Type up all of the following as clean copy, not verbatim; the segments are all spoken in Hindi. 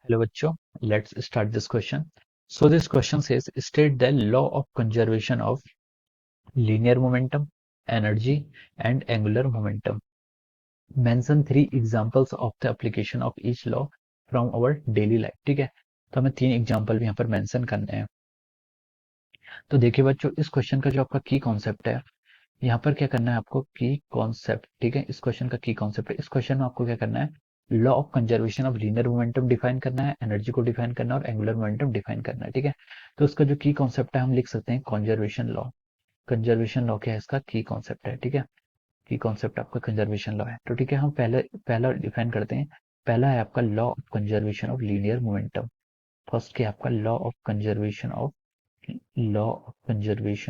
Hello बच्चों, let's start this question. So this question says state the law of conservation of linear momentum, energy and angular momentum. Mention three examples of the application of each law from our daily life. ठीक है, तो हमें तीन एग्जाम्पल भी यहाँ पर मेंशन करने हैं। तो देखिए बच्चों, इस क्वेश्चन का जो आपका की कॉन्सेप्ट है, यहाँ पर क्या करना है आपको, की कॉन्सेप्ट। ठीक है, इस क्वेश्चन का की कॉन्सेप्ट है, इस क्वेश्चन में आपको क्या करना है, law of conservation of linear momentum define करना है, एनर्जी को डिफाइन करना है और एंगुलर मोमेंटम डिफाइन करना है। ठीक है, तो उसका जो की कॉन्सेप्ट है हम लिख सकते हैं कंजर्वेशन लॉ। कंजर्वेशन लॉ क्या है, इसका की कॉन्सेप्ट है। ठीक है, की कॉन्सेप्ट आपका कंजर्वेशन लॉ है। तो ठीक है, हम पहला डिफाइन करते हैं। पहला है आपका law of conservation of linear momentum. First क्या है आपका, law of conservation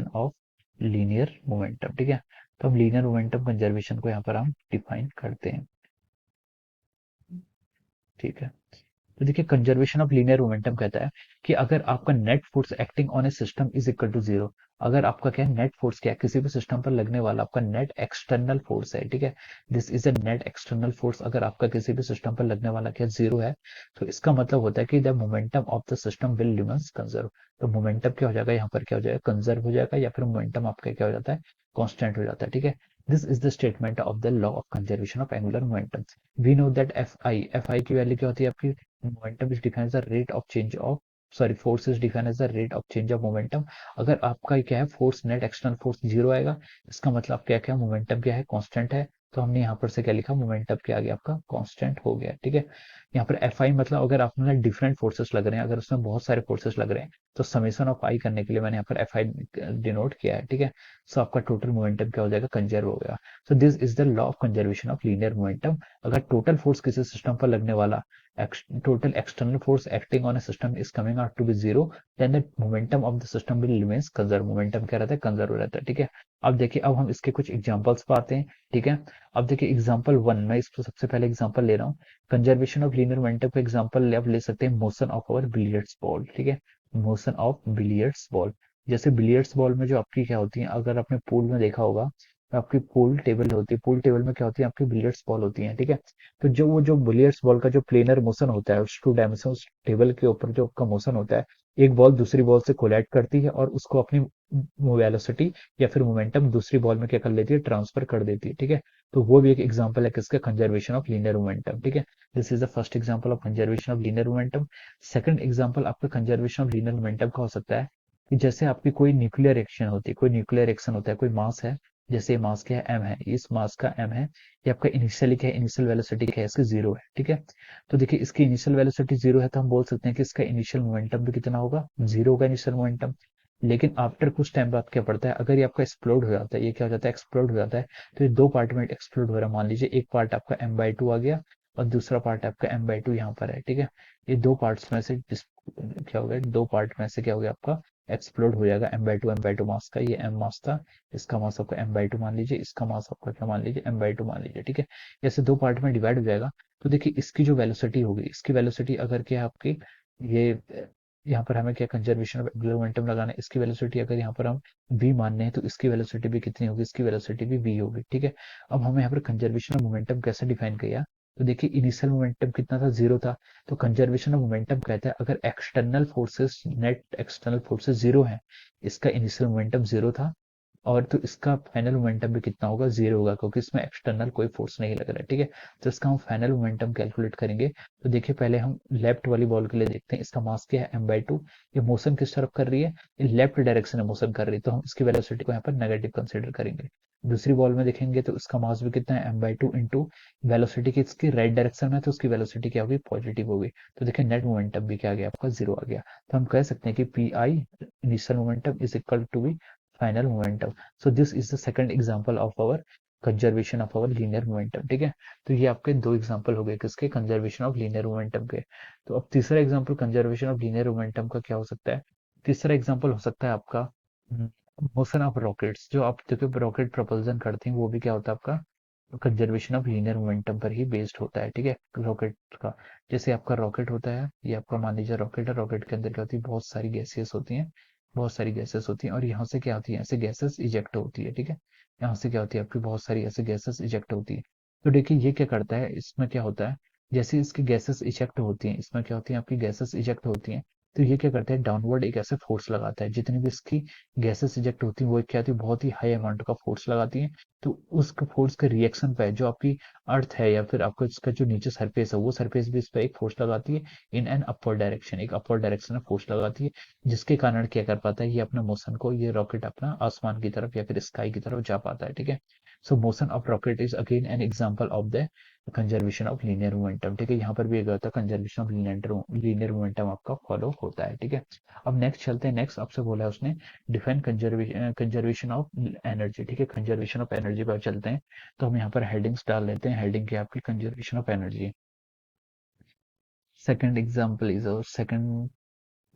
of linear momentum. ठीक है, तो हम लीनियर मोमेंटम कंजर्वेशन को यहाँ पर हम डिफाइन करते हैं। ठीक है, तो देखिए कंजर्वेशन ऑफ लीनियर मोमेंटम कहता है कि अगर आपका net force acting on a system is equal to zero. अगर आपका क्या है, नेट फोर्स क्या है, किसी भी सिस्टम पर लगने वाला आपका नेट एक्सटर्नल फोर्स है। ठीक है, this is a net external force. अगर आपका किसी भी सिस्टम पर लगने वाला क्या जीरो है, तो इसका मतलब होता है कि the momentum of the system will remains conserve. तो मोमेंटम क्या हो जाएगा, यहाँ पर क्या हो जाएगा, कंजर्व हो जाएगा, या फिर मोमेंटम आपका क्या हो जाता है, कांस्टेंट हो जाता है। ठीक है, this is the statement of the law of conservation of angular momentum. We know that F I की वैल्यू क्या होती है आपकी, momentum is defined as the rate of change of, sorry, force is defined as the rate of change of momentum. अगर आपका क्या है, force net external force zero आएगा, इसका मतलब क्या क्या, मोमेंटम क्या है, कांस्टेंट है। तो हमने यहाँ पर से क्या लिखा, मोमेंटम क्या आ गया आपका, कांस्टेंट हो गया। ठीक है, यहाँ पर एफ आई मतलब अगर आपने डिफरेंट फोर्सेस लग रहे हैं, अगर उसमें बहुत सारे फोर्सेस लग रहे हैं, तो समेशन ऑफ आई करने के लिए मैंने यहाँ पर एफ आई डिनोट किया है। ठीक है, सो आपका टोटल मोमेंटम क्या हो जाएगा, कंजर्व हो गया। सो this is the law of conservation of linear momentum. अगर टोटल फोर्स किसी सिस्टम पर लगने वाला, total external force acting on a system is coming out to be zero, then the momentum of the system will remains conserve। Momentum क्या रहता है, कंजर्व रहता है। ठीक है, अब देखिए, अब हम इसके कुछ एग्जांपल्स पाते हैं। ठीक है, अब देखिए एग्जांपल वन, मैं इसको सबसे पहले एग्जांपल ले रहा हूँ। कंजर्वेशन ऑफ लीनियर मोमेंटम का एग्जांपल आप ले सकते हैं, motion of our billiards ball. ठीक है, मोशन ऑफ बिलियर्ड्स बॉल। जैसे बिलियर्ड्स बॉल में जो आपकी क्या होती है, अगर आपने पूल में देखा होगा, तो आपकी पूल टेबल होती है, पूल टेबल में क्या होती है, आपकी बिलियर्ड्स बॉल होती है। ठीक है, तो जो बिलियर्ड्स बॉल का जो प्लेनर मोशन होता है, उस टू डायमेंशन उस टेबल के ऊपर जो आपका मोशन होता है, एक बॉल दूसरी बॉल से कोलाइड करती है और उसको अपनी वेलोसिटी या फिर मोमेंटम दूसरी बॉल में क्या कर लेती है, ट्रांसफर कर देती है। ठीक है, तो वो भी एक एग्जांपल है किसका, कंजर्वेशन ऑफ लीनियर मोमेंटम। ठीक है, this is the first example of conservation of linear momentum. Second example आपका कंजर्वेशन ऑफ लीनियर मोमेंटम का हो सकता है कि जैसे आपकी कोई न्यूक्लियर एक्शन होती है, कोई न्यूक्लियर एक्शन होता है, कोई मास है, जैसे मास क्या है, एम है, इस मास का एम है, ये आपका इनिशियली क्या है, इनिशियल वेलोसिटी क्या है, इसकी जीरो है। ठीक है, तो देखिए इसकी इनिशियल वेलोसिटी जीरो है, तो हम बोल सकते हैं कि इसका इनिशियल मोमेंटम भी कितना होगा, जीरो होगा इनिशियल मोमेंटम। लेकिन आफ्टर कुछ टाइम बाद क्या पड़ता है, अगर ये आपका एक्सप्लोड हो जाता है, ये क्या हो जाता है, एक्सप्लोड हो जाता है, तो ये दो पार्ट में एक्सप्लोड हो रहा है। मान लीजिए एक पार्ट आपका एम बाई टू आ गया और दूसरा पार्ट आपका एम बाई टू यहाँ पर है। ठीक है, ये दो पार्ट्स में से क्या हो गया, दो पार्ट में से क्या हो गया आपका, एक्सप्लोड हो जाएगा। एम बाई टू मास का, ये एम मास था, इसका मास आपका एम बाई टू मान लीजिए, इसका मास आपका क्या मान लीजिए, एम बाई टू मान लीजिए। ठीक है, ऐसे दो पार्ट में डिवाइड हो जाएगा। तो देखिए इसकी जो वेलोसिटी होगी, इसकी वेलोसिटी अगर क्या है आपकी, ये यहाँ पर हमें क्या कंजर्वेशन ऑफ एंगुलर मोमेंटम लगाना है, इसकी वेलोसिटी अगर यहाँ पर हम v मानने हैं, तो इसकी वेलोसिटी भी कितनी होगी, इसकी वेलोसिटी भी v होगी। ठीक है, अब हमें यहाँ पर कंजर्वेशन ऑफ मोमेंटम कैसे डिफाइन किया, तो देखिए इनिशियल मोमेंटम कितना था, जीरो था। तो कंजर्वेशन ऑफ मोमेंटम कहता है अगर external forces, net external forces zero है, इसका इनिशियल मोमेंटम जीरो था, और तो इसका फाइनल मोमेंटम भी कितना होगा, जीरो होगा, क्योंकि इसमें एक्सटर्नल कोई फोर्स नहीं लग रहा है। ठीक है, तो इसका हम फाइनल मोमेंटम कैलकुलेट करेंगे। तो देखिए पहले हम लेफ्ट वाली बॉल के लिए देखते हैं, इसका मास क्या है, एम बाई टू। ये मोशन किस तरफ कर रही है, ये लेफ्ट डायरेक्शन में मोशन कर रही है, तो हम इसकी वेलोसिटी को यहाँ पर नेगेटिव कंसिडर करेंगे। दूसरी बॉल में देखेंगे तो इसका मास भी कितना है, M by two into velocity की इसकी राइट डायरेक्शन में, तो उसकी वेलोसिटी क्या होगी, पॉजिटिव होगी। तो देखिए नेट मोमेंटम भी क्या आ गया आपका, जीरो आ गया। तो हम कह सकते हैं कि P I initial momentum is equal to B final momentum. So this is the second example of our conservation of our linear momentum. ठीक है, तो ये आपके दो एग्जांपल हो गए किसके, कंजर्वेशन ऑफ लीनियर मोमेंटम के। तो अब तीसरा example conservation of linear momentum का क्या हो सकता है, तीसरा एग्जांपल हो सकता है आपका मोशन ऑफ रॉकेट्स। जो आप देखो रॉकेट प्रपोल्जन करते हैं, वो भी क्या होता है आपका, कंजर्वेशन ऑफ लीनियर मोमेंटम पर ही बेस्ड होता है। ठीक है, रॉकेट का, जैसे आपका रॉकेट होता है, ये आपका मान लीजिए रॉकेट है, रॉकेट के अंदर क्या होती है, बहुत सारी गैसेस होती हैं, बहुत सारी गैसेस होती हैं, और यहाँ से क्या होती है, ऐसे गैसेस इजेक्ट होती है। ठीक है, यहाँ से क्या होती है आपकी, बहुत सारी ऐसे गैसेस इजेक्ट होती है। तो देखिए ये क्या करता है, इसमें क्या होता है, जैसे इसकी गैसेस इजेक्ट होती हैं, इसमें क्या होती है आपकी गैसेस इजेक्ट होती हैं, तो ये क्या करता है डाउनवर्ड एक ऐसे फोर्स लगाता है, जितनी भी इसकी गैसेस इजेक्ट होती हैं वो क्या होती है बहुत ही हाई अमाउंट का फोर्स लगाती हैं। तो उस फोर्स के रिएक्शन पे जो आपकी अर्थ है या फिर आपका इसका जो नीचे सरफेस है वो सरफेस भी इस पर एक फोर्स लगाती है इन एन अपवर्ड डायरेक्शन, एक अपवर्ड डायरेक्शन में फोर्स लगाती है, जिसके कारण क्या कर पाता है ये अपना मोशन को, ये रॉकेट अपना आसमान की तरफ या फिर स्काई की तरफ जा पाता है, ठीक है। सो motion of rocket is again an example of the conservation of linear momentum, ठीक है। यहाँ पर भी एक होता है कंजर्वेशन ऑफ लीनियर मोमेंटम आपका फॉलो होता है, ठीक है। अब नेक्स्ट चलते हैं, नेक्स्ट आपसे बोला है उसने डिफाइन कंजर्वेशन ऑफ एनर्जी, ठीक है। कंजर्वेशन ऑफ एनर्जी पर चलते हैं, तो हम यहाँ पर हेडिंग्स डाल लेते हैं, हेडिंग क्या आपकी conservation of energy. Second example is और second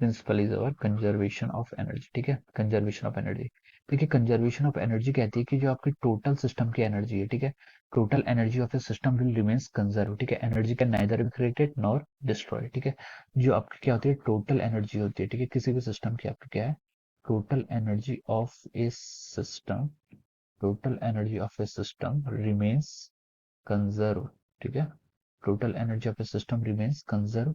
principle is our conservation of energy, ठीक है। कंजर्वेशन ऑफ एनर्जी, देखिए कंजर्वेशन ऑफ एनर्जी कहती है कि जो आपकी टोटल सिस्टम की एनर्जी है, ठीक है, total energy of the system will remains conserve, ठीक है। Energy can neither be created nor destroy, ठीक है। जो आपकी क्या होती है टोटल एनर्जी होती है, ठीक है, किसी भी सिस्टम की आपकी क्या है total energy of A system, total energy of A system remains conserve, ठीक है। Total energy of A system remains conserve,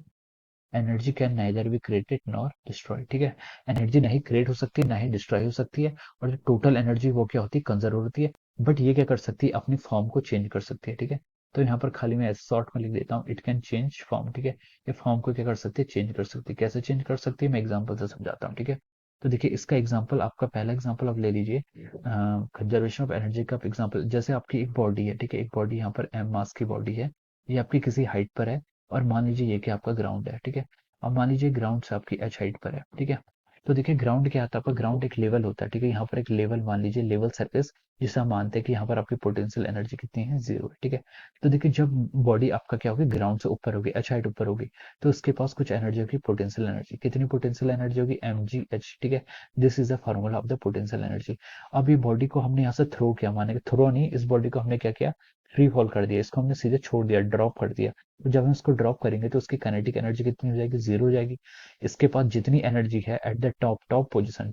energy can neither be created nor destroy, ठीक है। एनर्जी नहीं क्रिएट हो सकती ना ही डिस्ट्रॉय हो सकती है, और जो टोटल एनर्जी वो क्या होती है कंजर्व होती है, बट ये क्या कर सकती है अपनी फॉर्म को चेंज कर सकती है, ठीक है। तो यहाँ पर खाली मैं ऐसे शॉर्ट में लिख देता हूँ इट कैन चेंज फॉर्म, ठीक है। ये फॉर्म को क्या कर सकती है चेंज कर सकती है, कैसे चेंज कर सकती है मैं एग्जाम्पल से समझाता हूँ, ठीक है। तो देखिए इसका एग्जाम्पल आपका पहला एग्जाम्पल आप ले लीजिए कंजर्वेशन ऑफ एनर्जी का एग्जाम्पल, जैसे आपकी एक बॉडी है, ठीक है, एक बॉडी यहाँ पर एम मास की बॉडी है, ये आपकी किसी हाइट पर है, और मान लीजिए ये कि आपका ग्राउंड है, ठीक है। अब मान लीजिए ग्राउंड से आपकी एच हाइट पर है, ठीक है। तो देखिए ग्राउंड क्या आता है आपका, ग्राउंड एक लेवल होता है, ठीक है। यहाँ पर एक लेवल मान लीजिए लेवल सरफेस, जिसे हम मानते हैं कि यहाँ पर आपकी पोटेंशियल एनर्जी कितनी है जीरो है, ठीक है। तो देखिए जब बॉडी आपका क्या होगी ग्राउंड से ऊपर होगी, एच हाइट ऊपर होगी, तो उसके पास कुछ एनर्जी होगी पोटेंशियल एनर्जी, कितनी पोटेंशियल एनर्जी होगी एम जी एच, ठीक है। This is the formula of the potential energy. अब ये बॉडी को हमने यहाँ से थ्रो किया, माने थ्रो नहीं, इस बॉडी को हमने क्या किया फ्री फॉल कर दिया, इसको हमने सीधे छोड़ दिया, ड्रॉप कर दिया। तो जब हम इसको ड्रॉप करेंगे तो उसकी काइनेटिक एनर्जी कितनी हो जाएगी जीरो हो जाएगी। इसके पास जितनी एनर्जी है एट द टॉप पोजीशन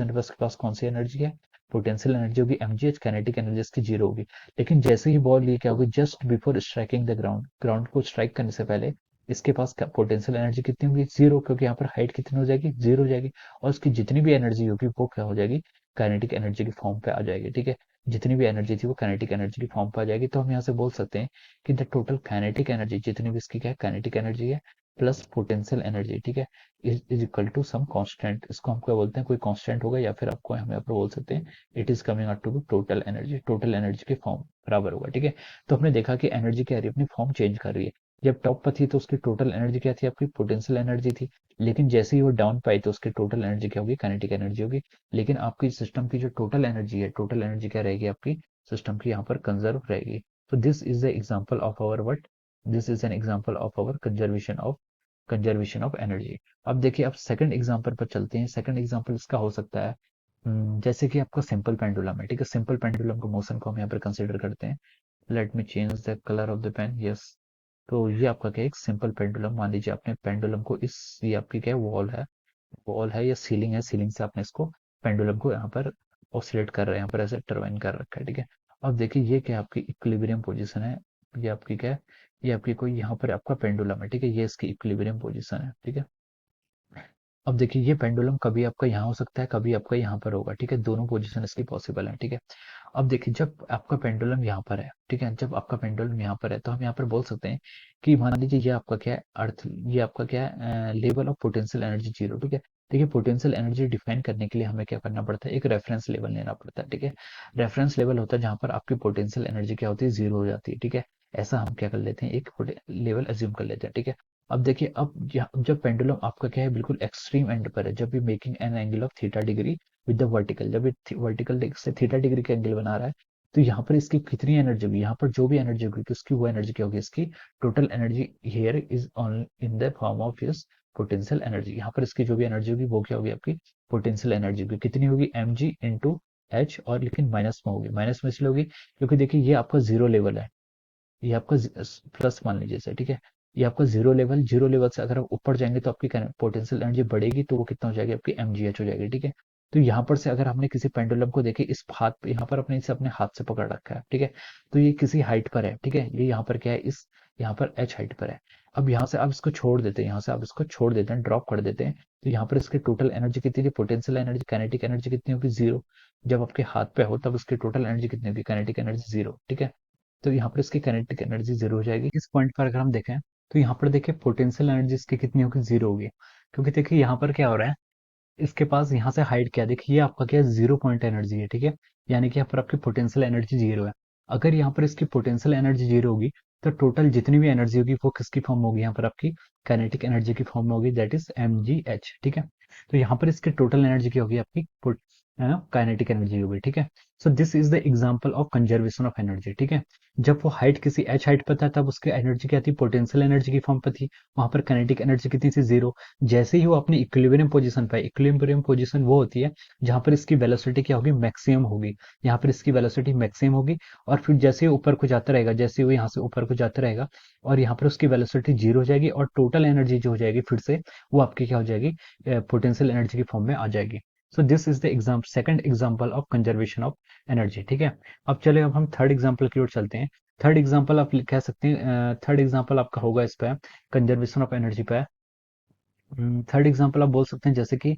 पे उसके पास कौन सी एनर्जी है पोटेंशियल एनर्जी होगी एमजीएच, काइनेटिक एनर्जी इसकी जीरो होगी। लेकिन जैसे ही बॉल ये क्या होगी just before striking the ground, ground को स्ट्राइक करने से पहले इसके पास पोटेंशियल एनर्जी कितनी होगी जीरो, क्योंकि यहाँ पर हाइट कितनी हो जाएगी जीरो हो जाएगी, और उसकी जितनी भी एनर्जी होगी वो क्या हो जाएगी काइनेटिक एनर्जी की फॉर्म पे आ जाएगी, ठीक है। जितनी भी एनर्जी थी वो काइनेटिक एनर्जी की फॉर्म पे आ जाएगी। तो हम यहाँ से बोल सकते हैं कि द टोटल काइनेटिक एनर्जी जितनी भी इसकी क्या है काइनेटिक एनर्जी है प्लस पोटेंशियल एनर्जी, ठीक है, is equal to some constant, इसको हम क्या बोलते हैं कोई कांस्टेंट होगा, या फिर आपको हम यहाँ पर बोल सकते हैं it is coming out to be total energy के फॉर्म बराबर होगा, ठीक है। तो हमने देखा कि एनर्जी क्या रही है अपनी फॉर्म चेंज कर रही है। जब टॉप पर थी तो उसकी टोटल एनर्जी क्या थी आपकी पोटेंशियल एनर्जी थी, लेकिन जैसे ही वो डाउन पाई तो उसकी टोटल एनर्जी क्या होगी काइनेटिक एनर्जी होगी। लेकिन आपकी सिस्टम की जो टोटल एनर्जी है, टोटल एनर्जी क्या रहेगी आपकी सिस्टम की यहाँ पर कंजर्व रहेगी। तो this is the example of our what, this is an example of our conservation of energy. अब देखिए अब सेकंड एग्जांपल पर चलते हैं। सेकंड एग्जांपल इसका हो सकता है जैसे कि आपका सिंपल पेंडुलम है, ठीक है। सिंपल पेंडुलम के मोशन को हम यहाँ पर कंसिडर करते हैं। Let me change the colour of the pen, yes. तो ये आपका क्या है एक सिंपल पेंडुलम, मान लीजिए आपने पेंडुलम को इस, ये आपकी क्या है वॉल है या सीलिंग है, सीलिंग से आपने इसको पेंडुलम को यहाँ पर ऑसिलेट कर रहे हैं, यहाँ पर ऐसे टर्बाइन कर रखा है, ठीक है। अब देखिए ये क्या आपकी इक्विलिब्रियम पोजीशन है, ये आपकी क्या है ये आपकी कोई यहाँ पर आपका पेंडुलम है, ठीक है, ये इसकी इक्विलिब्रियम पोजीशन है, ठीक है। अब देखिए ये पेंडुलम कभी आपका यहाँ हो सकता है कभी आपका यहाँ पर होगा, ठीक है, दोनों पोजीशन इसकी पॉसिबल है, ठीक है। अब देखिए जब आपका पेंडुलम यहाँ पर है, ठीक है, जब आपका पेंडुलम यहाँ पर है तो हम यहाँ पर बोल सकते हैं कि मान लीजिए ये आपका क्या है अर्थ, ये आपका क्या है level of potential energy zero, ठीक है। देखिए पोटेंशियल एनर्जी डिफाइन करने के लिए हमें क्या करना पड़ता है एक रेफरेंस लेवल लेना पड़ता है, ठीक है। रेफरेंस लेवल होता है जहाँ पर आपकी पोटेंशियल एनर्जी क्या होती है जीरो हो जाती है, ठीक है। ऐसा हम क्या कर लेते हैं एक लेवल एज्यूम कर लेते हैं, ठीक है। अब देखिए अब जब पेंडुलम आपका क्या है बिल्कुल एक्सट्रीम एंड पर है, जब भी making an angle of theta degree with the vertical, जब ये वर्टिकल से थीटा डिग्री का एंगल बना रहा है, तो यहाँ पर इसकी कितनी एनर्जी होगी, यहाँ पर जो भी एनर्जी होगी उसकी वो एनर्जी क्या होगी इसकी total energy here is on in the form of his potential energy. यहाँ पर इसकी जो भी एनर्जी होगी वो क्या होगी आपकी पोटेंशियल एनर्जी होगी, कितनी होगी एम जी इंटू एच, और लेकिन माइनस में होगी, माइनस में इसलिए होगी क्योंकि देखिए ये आपका जीरो लेवल है, ये आपका प्लस मान लीजिए सर, ठीक है। ये आपका जीरो लेवल से अगर आप ऊपर जाएंगे तो आपकी पोटेंशियल एनर्जी बढ़ेगी, तो वो कितना हो जाएगी आपकी एमजीएच हो जाएगी, ठीक है। तो यहाँ पर से अगर हमने किसी पेंडुलम को देखे इस हाथ पे, यहाँ पर अपने इसे अपने हाथ से पकड़ रखा है, ठीक है। तो ये किसी हाइट पर है, ठीक है, ये यहाँ पर क्या है इस यहाँ पर h हाइट पर है। अब यहाँ से आप इसको छोड़ देते हैं, यहाँ से आप इसको छोड़ देते हैं, ड्रॉप कर देते हैं, तो यहाँ पर इसकी टोटल एनर्जी कितनी थी, पोटेंशियल एनर्जी, काइनेटिक एनर्जी कितनी होगी, जीरो। जब आपके हाथ पे हो तब उसकी टोटल एनर्जी कितनी होगी, काइनेटिक एनर्जी जीरो, ठीक है। तो यहाँ पर इसकी काइनेटिक एनर्जी जीरो हो जाएगी। इस पॉइंट पर अगर हम देखें तो यहाँ पर देखिए पोटेंशियल एनर्जी इसकी कितनी होगी, जीरो होगी। क्योंकि देखिए यहाँ पर क्या हो रहा है, इसके पास यहाँ से हाइट क्या है, देखिए ये आपका क्या है, जीरो पॉइंट एनर्जी है, ठीक है। यानी कि यहाँ पर आपकी पोटेंशियल एनर्जी जीरो है। अगर यहाँ पर इसकी पोटेंशियल एनर्जी जीरो होगी तो टोटल जितनी भी एनर्जी होगी वो किसकी फॉर्म होगी, यहाँ पर आपकी काइनेटिक एनर्जी की फॉर्म में होगी, दैट इज mgh, ठीक है। तो यहाँ पर इसकी टोटल एनर्जी क्या होगी, आपकी काइनेटिक एनर्जी होगी, ठीक है। सो this is the example of conservation of energy, ठीक है। जब वो हाइट किसी h हाइट पर था तब उसकी एनर्जी क्या थी, पोटेंशियल एनर्जी की फॉर्म पर थी, वहां पर काइनेटिक एनर्जी कितनी थी, जीरो। जैसे ही वो अपनी इक्विलिब्रियम पोजीशन पे, इक्विलिब्रियम पोजीशन वो होती है जहां पर इसकी वेलोसिटी क्या होगी, मैक्सिमम होगी। यहाँ पर इसकी वेलोसिटी मैक्सिमम होगी, और फिर जैसे ही ऊपर को जाता रहेगा, जैसे वो यहाँ से ऊपर को जाता रहेगा, और यहाँ पर उसकी वेलोसिटी जीरो हो जाएगी, और टोटल एनर्जी जो हो जाएगी फिर से वो आपकी क्या हो जाएगी, पोटेंशियल एनर्जी की फॉर्म में आ जाएगी। सो this is the example, second example of conservation of energy, ठीक है। अब चले, अब हम थर्ड एग्जाम्पल की ओर चलते हैं। थर्ड एग्जाम्पल आप कह सकते हैं, थर्ड एग्जाम्पल आपका होगा इस पे, कंजर्वेशन ऑफ एनर्जी पे। थर्ड एग्जाम्पल आप बोल सकते हैं जैसे कि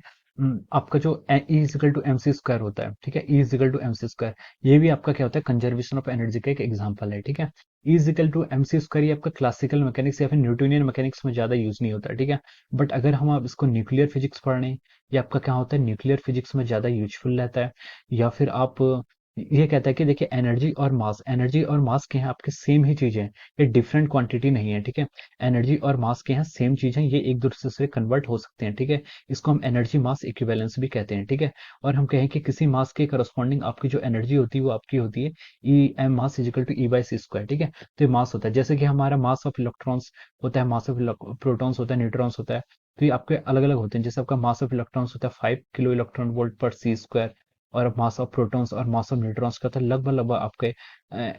आपका जो E is equal to M C square होता है, ठीक है, E is equal to M C square, ये भी आपका क्या होता है, कंजर्वेशन ऑफ एनर्जी का एक एग्जाम्पल है, ठीक है। E is equal to M C square ये आपका क्लासिकल मैकेनिक्स या फिर न्यूटोनियन मैकेनिक्स में ज्यादा यूज नहीं होता है, ठीक है। बट अगर हम आप इसको न्यूक्लियर फिजिक्स पढ़ रहे हैं, ये आपका क्या होता है, न्यूक्लियर फिजिक्स में ज्यादा यूजफुल रहता है। या फिर आप ये कहता है कि देखिए एनर्जी और मास, एनर्जी और मास के हैं आपके सेम ही चीजें हैं, ये डिफरेंट क्वांटिटी नहीं है, ठीक है। एनर्जी और मास के यहाँ सेम चीज है, ये एक दूसरे से कन्वर्ट हो सकते हैं, ठीक है। इसको हम एनर्जी मास इक्विवेलेंस भी कहते हैं, ठीक है। और हम कहें कि किसी मास के करस्पॉन्डिंग आपकी जो एनर्जी होती है वो आपकी होती है E M mass is equal to E by C square, ठीक है। तो ये मास होता है, जैसे कि हमारा मास ऑफ इलेक्ट्रॉन्स होता है, मास ऑफ प्रोटॉन्स होता है, न्यूट्रॉन्स होता है। तो ये आपके अलग अलग होते हैं, जैसे आपका मास ऑफ इलेक्ट्रॉन्स होता है 5 किलो इलेक्ट्रॉन वोल्ट पर सी स्क्वायर, और मास ऑफ प्रोटॉन्स और मास ऑफ न्यूट्रॉन्स का तो लगभग लगभग आपके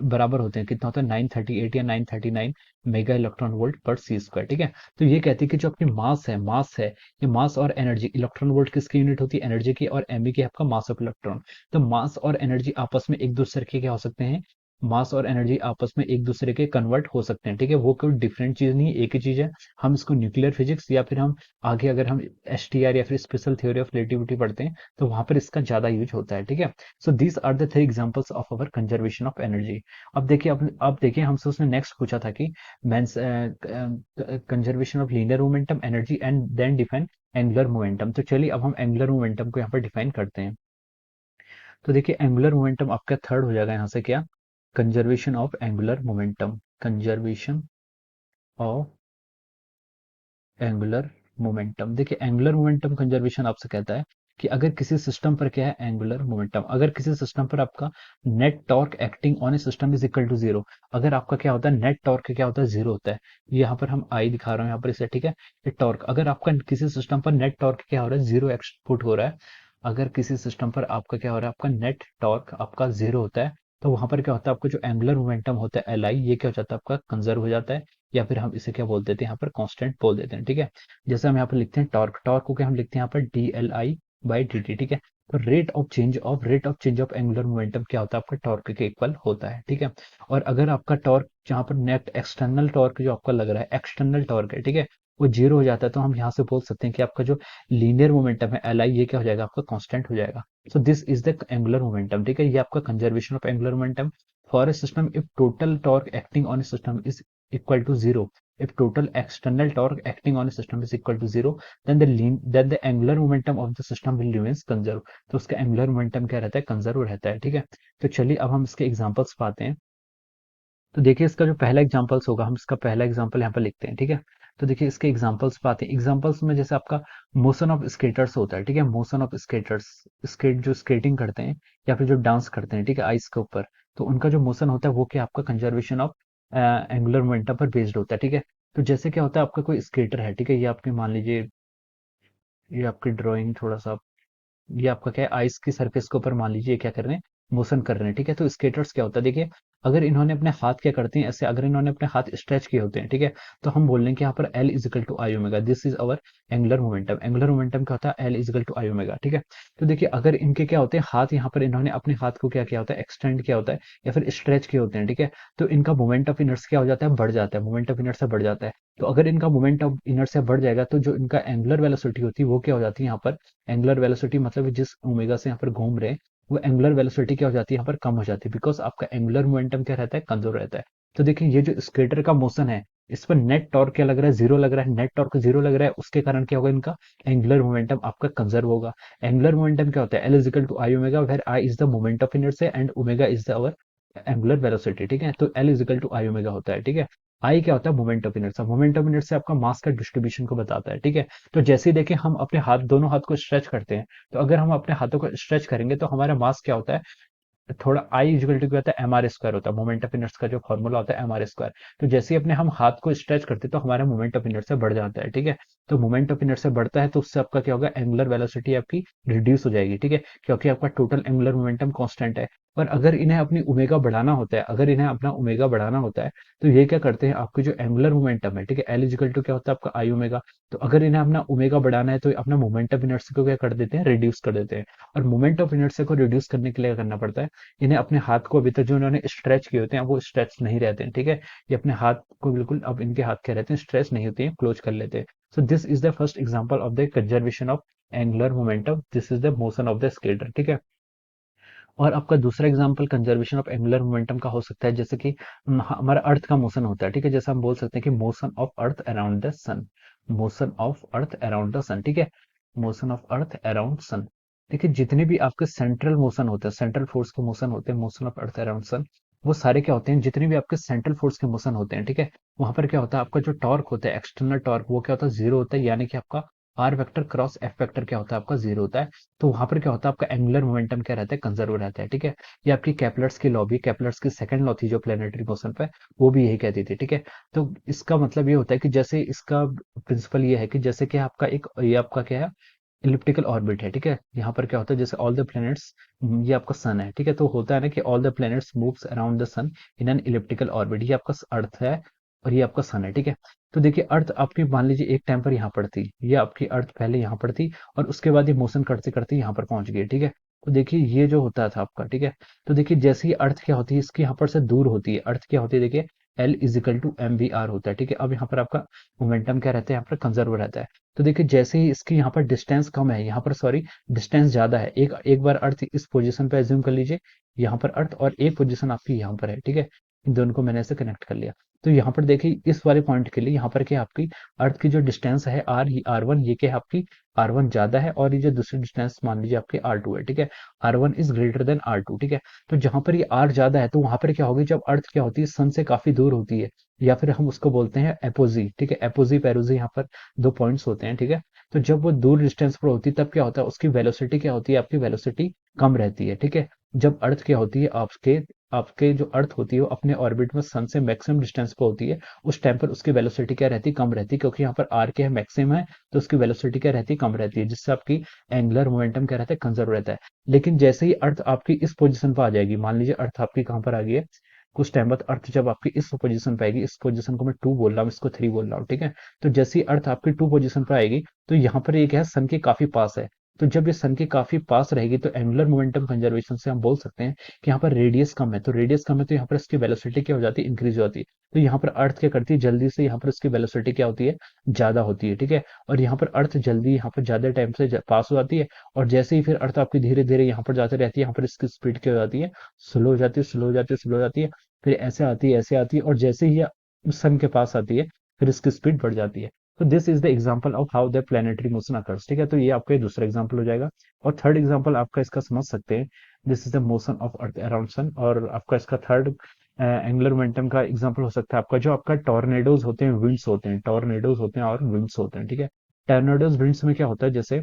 बराबर होते हैं, कितना होता है 938 या 939 मेगा इलेक्ट्रॉन वोल्ट पर सी स्क्वायर, ठीक है। तो ये कहती है कि जो आपकी मास है, ये मास और एनर्जी, इलेक्ट्रॉन वोल्ट किसकी यूनिट होती है, एनर्जी की, और एमई की आपका मास ऑफ इलेक्ट्रॉन। तो मास और एनर्जी आपस में एक दूसरे के क्या हो सकते हैं, मास और एनर्जी आपस में एक दूसरे के कन्वर्ट हो सकते हैं, ठीक है। वो कोई डिफरेंट चीज नहीं है, एक ही चीज है। हम इसको न्यूक्लियर फिजिक्स या फिर हम आगे अगर हम एसटीआर या फिर स्पेशल थ्योरी ऑफ रिलेटिविटी पढ़ते हैं तो वहां पर इसका ज्यादा यूज होता है, ठीक है। So these are the three examples of our conservation of energy. अब देखिए, अब देखिए हमसे उसने नेक्स्ट पूछा था कि mains conservation of linear momentum energy and then define angular momentum. तो चलिए अब हम एंगुलर मोमेंटम को यहाँ पर डिफाइन करते हैं। तो देखिए एंगुलर मोमेंटम आपका थर्ड हो जाएगा यहाँ से, क्या, conservation of angular momentum, conservation of angular momentum. देखिए एंगुलर मोमेंटम कंजर्वेशन आपसे कहता है कि अगर किसी सिस्टम पर क्या है, एंगुलर मोमेंटम, अगर किसी सिस्टम पर आपका net torque acting on a system is equal to zero, अगर आपका क्या होता है, नेट टॉर्क क्या होता है, जीरो होता है। यहाँ पर हम आई दिखा रहे हैं यहाँ पर इसे, ठीक है। ये टॉर्क, अगर आपका किसी सिस्टम पर नेट टॉर्क क्या हो रहा है, जीरो एक्सपुट हो रहा है, अगर किसी सिस्टम पर आपका क्या हो रहा है, आपका नेट टॉर्क आपका जीरो होता है, तो वहां पर क्या होता है, आपका जो एंगुलर मोमेंटम होता है एल आई, ये क्या हो जाता है, आपका कंजर्व हो जाता है, या फिर हम इसे क्या बोल देते हैं, यहाँ पर कांस्टेंट बोल देते हैं, ठीक है। जैसे हम यहाँ पर लिखते हैं टॉर्क, टॉर्क को क्या हम लिखते हैं यहाँ पर D L I by D T, ठीक है। तो rate of change of angular momentum क्या होता है, आपका टॉर्क के इक्वल होता है, ठीक है। और अगर आपका टॉर्क जहाँ पर नेट एक्सटर्नल टॉर्क जो आपका लग रहा है, एक्सटर्नल टॉर्क है, ठीक है, वो जीरो हो जाता है, तो हम यहाँ से बोल सकते हैं कि आपका जो लीनियर मोमेंटम है एल आई, ये क्या हो जाएगा, आपका कांस्टेंट हो जाएगा। सो this is the angular momentum, ठीक है। ये आपका conservation of angular momentum for a system if total torque acting on a system is equal to zero. If total external torque acting on a system is equal to zero, then the angular momentum of the system will remains conserve. तो उसका angular momentum क्या रहता है, कंजर्व रहता है, ठीक है। तो चलिए अब हम इसके एग्जांपल्स पाते हैं। तो देखिए इसका जो पहला एग्जांपल्स होगा, हम इसका पहला एग्जांपल यहाँ पर लिखते हैं, ठीक है। तो देखिए इसके एग्जांपल्स पाते हैं। एग्जांपल्स में जैसे आपका मोशन ऑफ स्केटर्स होता है, ठीक है, मोशन ऑफ स्केटर्स, स्केट जो स्केटिंग करते हैं या फिर जो डांस करते हैं, ठीक है, आइस के ऊपर, तो उनका जो मोशन होता है वो क्या आपका कंजर्वेशन ऑफ एंगुलर मोमेंटम पर बेस्ड होता है, ठीक है। तो जैसे क्या होता है, आपका कोई स्केटर है, ठीक है, ये आपके मान लीजिए, ये आपकी ड्राइंग थोड़ा सा, ये आपका क्या है, आइस की सरफेस के ऊपर मान लीजिए क्या कर रहे हैं, मोशन कर रहे हैं, ठीक है। तो स्केटर्स क्या होता है, देखिए अगर इन्होंने अपने हाथ क्या करते हैं ऐसे, अगर इन्होंने अपने हाथ स्ट्रेच किए होते हैं, ठीक है, तो हम बोल रहे हैं कि यहाँ पर L is equal to I omega, this is our angular momentum. Angular momentum क्या होता है, L is equal to I omega, ठीक है। तो देखिए अगर इनके क्या होते हैं हाथ, यहाँ पर इन्होंने अपने हाथ को क्या किया होता है, एक्सटेंड किया होता है या फिर स्ट्रेच किए होते हैं, ठीक है, तो इनका मोमेंट ऑफ इनर्स क्या हो जाता है, बढ़ जाता है, मोमेंट ऑफ इनर्स बढ़ जाता है। तो अगर इनका मोमेंट ऑफ इनर्शिया बढ़ जाएगा तो जो इनका एंगुलर वेलोसिटी होती है वो क्या हो जाती है यहाँ पर, एंगुलर वेलोसिटी मतलब जिस ओमेगा से यहाँ पर घूम रहे हैं वो एंगुलर वेलोसिटी क्या हो जाती है यहाँ पर, कम हो जाती है, बिकॉज आपका एंगुलर मोमेंटम क्या रहता है, कंजर्व रहता है। तो देखिए ये जो स्केटर का मोशन है इस पर नेट टॉर्क क्या लग रहा है, जीरो लग रहा है, नेट टॉर्क जीरो लग रहा है, उसके कारण क्या होगा, इनका एंगुलर मोमेंटम आपका कंजर्व होगा। एंगुलर मोमेंटम क्या होता है, L is equal to I omega, where I is the moment of inertia and omega is the our angular velocity, ठीक है। तो L is equal to I omega होता है, ठीक है। आई क्या होता है, moment of inertia, moment of inertia आपका मास का डिस्ट्रीब्यूशन को बताता है, ठीक है। तो जैसे ही देखिए हम अपने हाथ, दोनों हाथ को स्ट्रेच करते हैं, तो अगर हम अपने हाथों को स्ट्रेच करेंगे तो हमारा मास क्या होता है, थोड़ा आई इक्वल टू क्या होता है, एम आर स्क्वायर होता है, मोमेंट ऑफ इनर्स का जो फॉर्मूला होता है एम आर स्क्वायर। तो जैसे ही अपने हम हाथ को स्ट्रेच करते हैं तो हमारा मोमेंट ऑफ इनर्स बढ़ जाता है, ठीक है। तो मोमेंट ऑफ इनर्स बढ़ता है तो उससे आपका क्या होगा, एंगुलर वेलोसिटी आपकी रिड्यूस हो जाएगी, ठीक है, क्योंकि आपका टोटल एंगुलर मोमेंटम कांस्टेंट है। पर अगर इन्हें अपनी ओमेगा बढ़ाना होता है, अगर इन्हें अपना ओमेगा बढ़ाना होता है तो ये क्या करते हैं, आपके जो एंगुलर मोमेंटम है, ठीक है, एल इक्वल टू क्या होता है आपका आई ओमेगा। तो अगर इन्हें अपना ओमेगा बढ़ाना है तो अपना मोमेंट ऑफ इनर्शिया को क्या कर देते हैं, रिड्यूस कर देते हैं। और मोमेंट ऑफ इनर्शिया को रिड्यूस करने के लिए क्या करना पड़ता है, इन्हें अपने हाथ को अभी तक जो इन्होंने स्ट्रेच किए होते हैं वो स्ट्रेच नहीं रहते हैं, ठीक है। ये अपने हाथ को बिल्कुल, अब इनके हाथ क्या रहते हैं, स्ट्रेच नहीं होते हैं, क्लोज कर लेते हैं। So this is the first example of the conservation of angular momentum, this is the motion of the skater, ठीक है। और आपका दूसरा example conservation of angular momentum का हो सकता है, जैसे कि हमारा अर्थ का मोशन होता है, ठीक है, जैसे हम बोल सकते हैं कि motion of earth around the sun, motion of earth around the sun, ठीक है, motion of earth around sun. देखिए जितने भी आपके सेंट्रल मोशन होते हैं, सेंट्रल फोर्स के मोशन होते हैं, motion of earth around sun, वो सारे क्या होते हैं, जितने भी आपके सेंट्रल फोर्स के मोशन होते हैं, ठीक है, वहां पर क्या होता है, आपका जो टॉर्क होता है, एक्सटर्नल टॉर्क, वो क्या होता है, जीरो होता है, यानी कि आपका R vector cross F vector क्या होता है, आपका जीरो होता है। तो वहां पर क्या होता है, आपका एंगुलर मोमेंटम क्या रहता है, कंजर्व रहता है, ठीक है। ये आपकी केपलर्स की लॉ भी, केपलर्स की सेकंड लॉ थी जो प्लेनेटरी मोशन पे, वो भी यही कहती थी, ठीक है। तो इसका मतलब ये होता है कि जैसे इसका प्रिंसिपल ये है कि जैसे कि आपका एक, ये आपका क्या है, इलिप्टिकल ऑर्बिट है, ठीक है। यहाँ पर क्या होता है, जैसे ऑल द प्लैनेट्स, ये आपका सन है, ठीक है, तो होता है ना कि all the planets moves around the sun in an elliptical orbit, ये आपका अर्थ है और ये आपका सन है, ठीक है। तो देखिए अर्थ आपकी मान लीजिए एक टाइम पर यहाँ पर थी, ये आपकी अर्थ पहले यहाँ पर थी और उसके बाद ये मोशन करते करते यहाँ पर पहुंच गई, ठीक है। तो देखिए ये जो होता था आपका, ठीक है, तो देखिए जैसे ही अर्थ क्या होती है, इसकी यहाँ पर से दूर होती है, अर्थ क्या होती है, देखिए L is equal to M V R होता है, ठीक है। अब यहाँ पर आपका मोमेंटम क्या रहता है, यहाँ पर कंजर्व रहता है। तो देखिए जैसे ही इसकी यहाँ पर डिस्टेंस कम है, यहाँ पर सॉरी डिस्टेंस ज्यादा है, एक एक बार अर्थ इस पोजीशन पे एज्यूम कर लीजिए, यहाँ पर अर्थ और एक पोजीशन आपकी यहाँ पर है, ठीक है, इन दोनों को मैंने ऐसे कनेक्ट कर लिया। तो यहाँ पर देखिए इस वाले पॉइंट के लिए यहाँ पर क्या आपकी अर्थ की जो डिस्टेंस है आर वन, ये क्या है आपकी आर वन ज्यादा है, और ये जो दूसरी डिस्टेंस मान लीजिए आपकी आर टू है, ठीक है, R one is greater than R two, ठीक है। तो जहां पर ये आर ज्यादा है तो वहां पर क्या होगी, जब अर्थ क्या होती है सन से काफी दूर होती है, या फिर हम उसको बोलते हैं एपोजी, ठीक है, एपोजी पैरोजी, यहाँ पर दो पॉइंट्स होते हैं, ठीक है। तो जब वो दूर डिस्टेंस पर होती है तब क्या होता है, उसकी वेलोसिटी क्या होती है, आपकी वेलोसिटी कम रहती है, ठीक है। जब अर्थ क्या होती है, आपके आपके जो अर्थ होती है वो अपने ऑर्बिट में सन से मैक्सिमम डिस्टेंस पर होती है, उस टाइम पर उसकी वेलोसिटी क्या रहती है, कम रहती है, क्योंकि यहाँ पर आर क्या है, मैक्सिमम है, तो उसकी वेलोसिटी क्या रहती है, कम रहती है, जिससे आपकी एंगुलर मोमेंटम क्या रहता है, कंजर्व रहता है। लेकिन जैसे ही अर्थ आपकी इस पोजीशन पर आ जाएगी, मान लीजिए अर्थ आपकी कहाँ पर आ गई है, कुछ टाइम बाद अर्थ जब आपकी इस पोजीशन पे आएगी, इस पोजीशन को मैं टू बोल रहा हूँ, इसको थ्री बोल रहा हूँ, ठीक है। तो जैसे ही अर्थ आपकी टू पोजीशन पर आएगी तो यहाँ पर ये क्या है, सन के काफी पास है। तो जब ये सन के काफी पास रहेगी तो एंगुलर मोमेंटम कंजर्वेशन से हम बोल सकते हैं कि यहाँ पर रेडियस कम है, तो रेडियस कम है तो यहाँ पर इसकी वेलोसिटी क्या हो जाती है, इंक्रीज हो जाती है। तो यहाँ पर अर्थ क्या करती है, जल्दी से यहाँ पर इसकी वेलोसिटी क्या होती है, ज्यादा होती है, ठीक है। और यहाँ पर अर्थ जल्दी यहाँ पर ज्यादा टाइम से पास हो जाती है, और जैसे ही फिर अर्थ आपकी धीरे धीरे यहाँ पर जाते रहती है, यहाँ पर इसकी स्पीड क्या हो जाती है, स्लो हो जाती है, स्लो हो जाती है, स्लो हो जाती है, फिर ऐसे आती है, और जैसे ही ये सन के पास आती है फिर इसकी स्पीड बढ़ जाती है। तो this is the example of how the planetary motion occurs, ठीक है। तो ये आपका दूसरा एग्जांपल हो जाएगा। और थर्ड एग्जांपल आपका इसका समझ सकते हैं, this is the motion of earth around sun. और आपका इसका थर्ड एंगुलर मोमेंटम का एग्जांपल हो सकता है आपका जो आपका टॉर्नेडोज होते हैं, विंड्स होते हैं, टॉर्नेडोज होते हैं और विंड्स होते हैं, ठीक है। टॉर्नेडोज विंड्स में क्या होता है, जैसे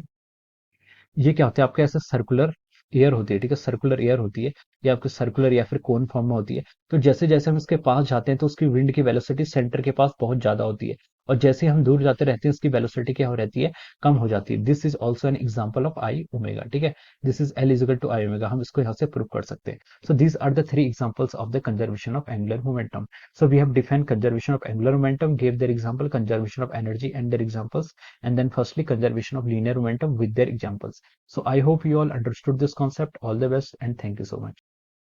ये क्या होता है, आपके ऐसे सर्कुलर एयर होती है, ठीक है, सर्कुलर एयर होती है, या आपके सर्कुलर या फिर कोन फॉर्म में होती है। तो जैसे जैसे हम इसके पास जाते हैं तो उसकी विंड की वेलोसिटी सेंटर के पास बहुत ज्यादा होती है, और जैसे हम दूर जाते रहते हैं उसकी वेलोसिटी क्या हो रहती है, कम हो जाती है। This is also an example of I omega, ठीक है। This is L is equal to I omega, हम इसको यहाँ से प्रूव कर सकते हैं। So these are the three examples of the conservation of angular momentum. So we have defined conservation of angular momentum, gave their example, conservation of energy and their examples, and then firstly conservation of linear momentum with their examples. So I hope you all understood this concept. All the best and thank you so much.